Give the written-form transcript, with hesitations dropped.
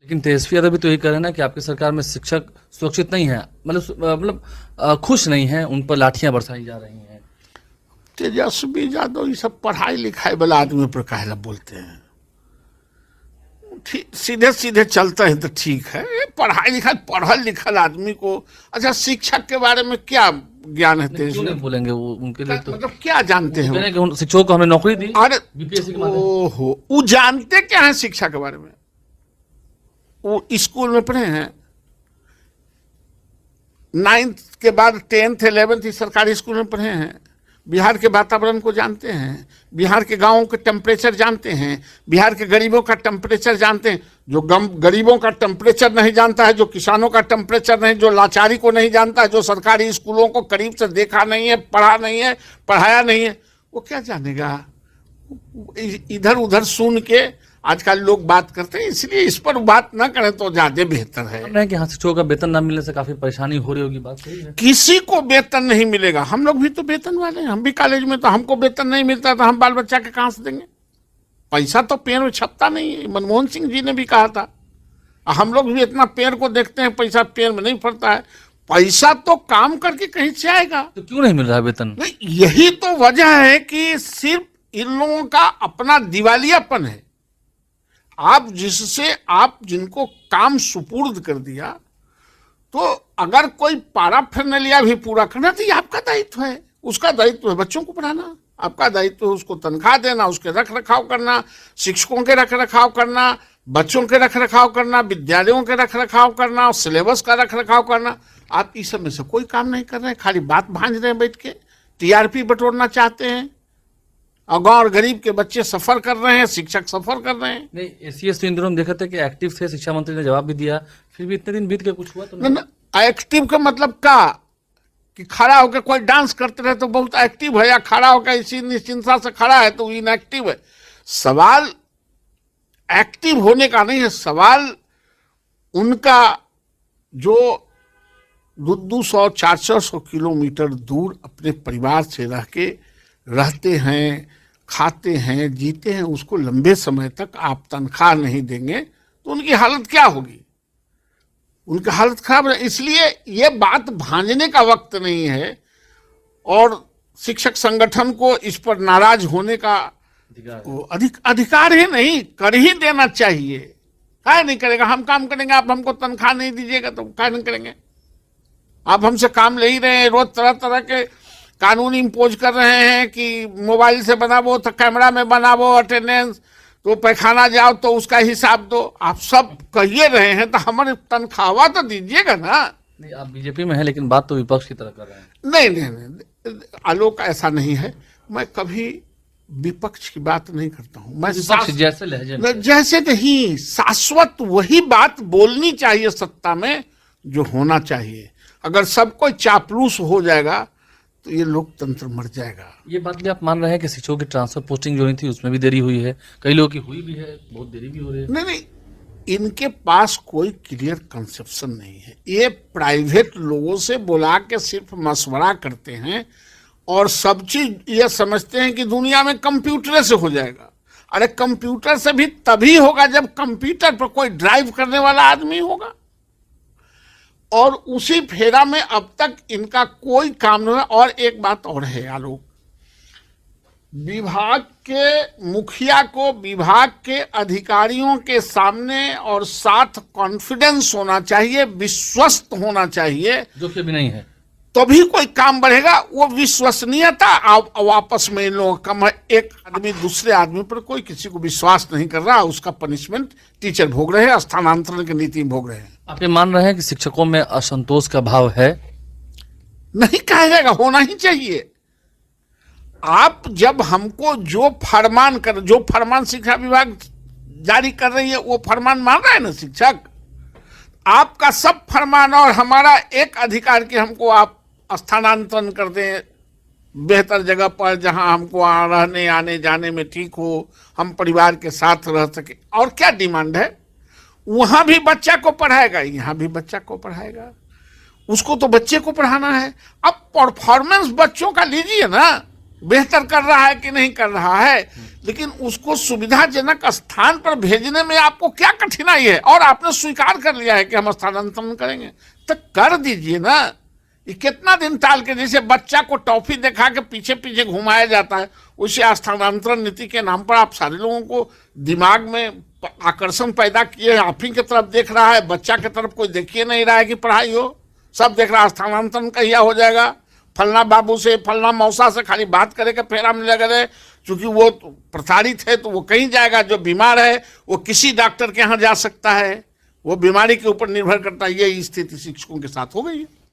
लेकिन तेजस्वी यादव भी तो यही कह रहे हैं ना कि आपकी सरकार में शिक्षक सुरक्षित नहीं है, खुश नहीं है, उन पर लाठियां बरसाई जा रही हैं। तेजस्वी यादव ये सब पढ़ाई लिखाई वाला आदमी पर काहे बोलते हैं? सीधे सीधे चलते हैं तो ठीक है। पढ़ाई लिखाई पढ़ल लिखल आदमी को, अच्छा शिक्षक के बारे में क्या ज्ञान है? क्यों नहीं बोलेंगे वो? उनके लिए तो मतलब क्या जानते हैं? शिक्षकों को हमने नौकरी दी। अरे ओहो, वो जानते क्या है शिक्षा के बारे में? वो स्कूल में पढ़े हैं, 9th के बाद 10th 11th सरकारी स्कूल में पढ़े हैं, बिहार के वातावरण को जानते हैं, बिहार के गांवों के टेम्परेचर जानते हैं, बिहार के गरीबों का टेम्परेचर जानते हैं। जो गरीबों का टेम्परेचर नहीं जानता है, जो किसानों का टेम्परेचर नहीं, जो लाचारी को नहीं जानता है, जो सरकारी स्कूलों को करीब से देखा नहीं है, पढ़ा नहीं है, पढ़ाया नहीं है, वो क्या जानेगा? इधर उधर सुन के आजकल लोग बात करते हैं, इसलिए इस पर बात ना करें तो ज्यादा बेहतर है। कि हाँ, शिक्षकों का वेतन ना मिलने से काफी परेशानी हो रही होगी, बात सही है। किसी को वेतन नहीं मिलेगा, हम लोग भी तो वेतन वाले हैं, हम भी कॉलेज में, तो हमको वेतन नहीं मिलता तो हम बाल बच्चा के कहां से देंगे? पैसा तो पेड़ में छपता नहीं है, मनमोहन सिंह जी ने भी कहा था। हम लोग भी इतना पेड़ को देखते हैं, पैसा पेड़ में नहीं फलता है। पैसा तो काम करके कहीं से आएगा। तो क्यों नहीं मिल रहा वेतन? नहीं, यही तो वजह है कि सिर्फ इन लोगों का अपना दिवालियापन है। आप जिनको काम सुपुर्द कर दिया, तो अगर कोई पैराफर्नालिया भी पूरा करना तो ये आपका दायित्व है, उसका दायित्व है बच्चों को पढ़ाना, आपका दायित्व है उसको तनख्वाह देना, उसके रख रखाव करना, शिक्षकों के रख रखाव करना, बच्चों के रख रखाव करना, विद्यालयों के रख रखाव करना, सिलेबस का रख रखाव करना। आप इस सब में से कोई काम नहीं कर रहे हैं, खाली बात भांज रहे हैं बैठ के, टीआरपी बटोरना चाहते हैं। और गाँव और गरीब के बच्चे सफर कर रहे हैं, शिक्षक सफर कर रहे हैं। नहीं, एसीएस तो इन दिनों देखा था कि एक्टिव थे, शिक्षा मंत्री ने जवाब भी दिया, फिर भी इतने दिन बीत के कुछ हुआ तो नहीं। एक्टिव का मतलब क्या कि खड़ा होकर कोई डांस करते रहे तो बहुत एक्टिव है, या खड़ा होकर इसी निश्चिंतता से खड़ा है तो इनएक्टिव है? सवाल एक्टिव होने का नहीं है, सवाल उनका जो 200-400 किलोमीटर दूर अपने परिवार से रह के रहते हैं, खाते हैं, जीते हैं, उसको लंबे समय तक आप तनख्वाह नहीं देंगे तो उनकी हालत क्या होगी? उनकी हालत खराब है। इसलिए ये बात भांजने का वक्त नहीं है, और शिक्षक संगठन को इस पर नाराज होने का अधिकार ही नहीं, कर ही देना चाहिए। क्या नहीं करेगा? हम काम करेंगे, आप हमको तनख्वाह नहीं दीजिएगा तो क्या नहीं करेंगे? आप हमसे काम ले ही रहे हैं, रोज तरह तरह के कानून इम्पोज कर रहे हैं कि मोबाइल से बनावो तो कैमरा में बनावो, अटेंडेंस, तो पैखाना जाओ तो उसका हिसाब दो। आप सब कहिए रहे हैं तो हमारे तनख्वाह तो दीजिएगा ना। नहीं, आप बीजेपी में हैं लेकिन बात तो विपक्ष की तरह कर रहे हैं। नहीं, आलोक ऐसा नहीं है, मैं कभी विपक्ष की बात नहीं करता हूं। मैं जैसे लहजे जैसे नहीं, शाश्वत वही बात बोलनी चाहिए सत्ता में जो होना चाहिए। अगर सब कोई चापलूस हो जाएगा तो ये लोकतंत्र मर जाएगा। ये बात भी आप मान रहे हैं कि शिक्षकों की ट्रांसफर पोस्टिंग जो हुई थी उसमें भी देरी हुई है, कई लोगों की हुई भी है, बहुत देरी भी हो रही है? नहीं, इनके पास कोई क्लियर कंसेप्शन नहीं है। ये प्राइवेट लोगों से बुला के सिर्फ मशवरा करते हैं और सब चीज ये समझते हैं कि दुनिया में कंप्यूटर से हो जाएगा। अरे कंप्यूटर से भी तभी होगा जब कंप्यूटर पर कोई ड्राइव करने वाला आदमी होगा, और उसी फेरा में अब तक इनका कोई काम नहीं है। और एक बात और है आलोक, विभाग के मुखिया को विभाग के अधिकारियों के सामने और साथ कॉन्फिडेंस होना चाहिए, विश्वस्त होना चाहिए, जो कि अभी नहीं है, तभी कोई काम बढ़ेगा। वो विश्वसनीयता वापस में इन लोगों का कम है। एक आदमी दूसरे आदमी पर कोई किसी को विश्वास नहीं कर रहा, उसका पनिशमेंट टीचर भोग रहे हैं, स्थानांतरण की नीति भोग रहे हैं। आप ये मान रहे हैं कि शिक्षकों में असंतोष का भाव है? नहीं कहा जाएगा, होना ही चाहिए। आप जब हमको जो फरमान शिक्षा विभाग जारी कर रही है वो फरमान मान रहा है ना शिक्षक, आपका सब फरमान और हमारा एक अधिकार कि हमको आप स्थानांतरण कर दें बेहतर जगह पर जहां हमको रहने आने जाने में ठीक हो, हम परिवार के साथ रह सके। और क्या डिमांड है? वहां भी बच्चा को पढ़ाएगा, यहां भी बच्चा को पढ़ाएगा, उसको तो बच्चे को पढ़ाना है। अब परफॉर्मेंस बच्चों का लीजिए ना, बेहतर कर रहा है कि नहीं कर रहा है, लेकिन उसको सुविधाजनक स्थान पर भेजने में आपको क्या कठिनाई है? और आपने स्वीकार कर लिया है कि हम स्थानांतरण करेंगे, तो कर दीजिए ना। ये कितना दिन टाल के, जैसे बच्चा को टॉफी दिखा के पीछे पीछे घुमाया जाता है, उसे स्थानांतरण नीति के नाम पर आप सारे लोगों को दिमाग में आकर्षण पैदा किए। आप ही की तरफ देख रहा है, बच्चा की तरफ कोई देखिए नहीं रहा है कि पढ़ाई हो, सब देख रहा है स्थानांतरण कहिया हो जाएगा, फलना बाबू से फलना मौसा से खाली बात करे के फेरा में लगे रहे, क्योंकि वो प्रताड़ित है तो वो कहीं जाएगा। जो बीमार है वो किसी डॉक्टर के यहाँ जा सकता है, वो बीमारी के ऊपर निर्भर करता है। ये स्थिति शिक्षकों के साथ हो गई है।